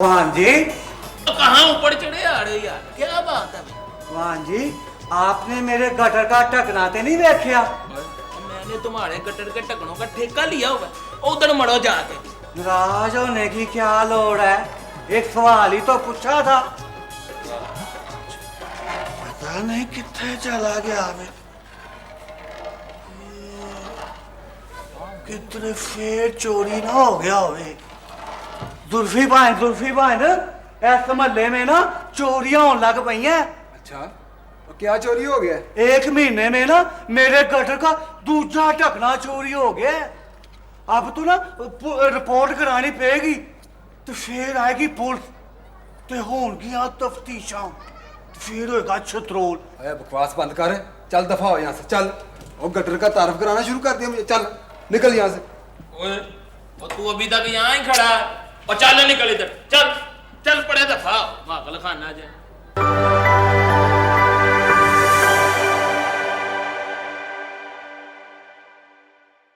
वाहन जी, तो कहाँ ऊपर चढ़े आ रहे यार, क्या बात है? वाहन जी, आपने मेरे गटर का ढकना तो नहीं देखा? मैंने तुम्हारे गटर के ढक्कनों का ठेका लिया हुआ, उधर मरो जाके। नाराज होने की क्या लोड़ है? एक सवाल ही तो पूछा था। पता नहीं कितने चला गया हमें। कितने फेर चोरी ना हो गया होवे। जुल्फी भाई इस महल्ले में ना चोरियां होने लग पई हैं। अच्छा, तो क्या चोरी हो गया? एक महीने में ना मेरे गटर का दूसरा ढकना चोरी हो गया। अब तो ना रिपोर्ट करानी पेगी, तो फिर आएगी पुलिस, ते होनगियां तफ्तीशां, फिर होएगा छतरोल। अरे बकवास बंद कर, चल दफा हो यहाँ से, चल। और गटर का तारफ कराना शुरू कर दिया मुझे, चल निकल यहाँ से। ओए, और तू अभी तक यहाँ ही खड़ा है, और चल निकल इधर, चल चल पड़े दफा, पागल खाना जाए।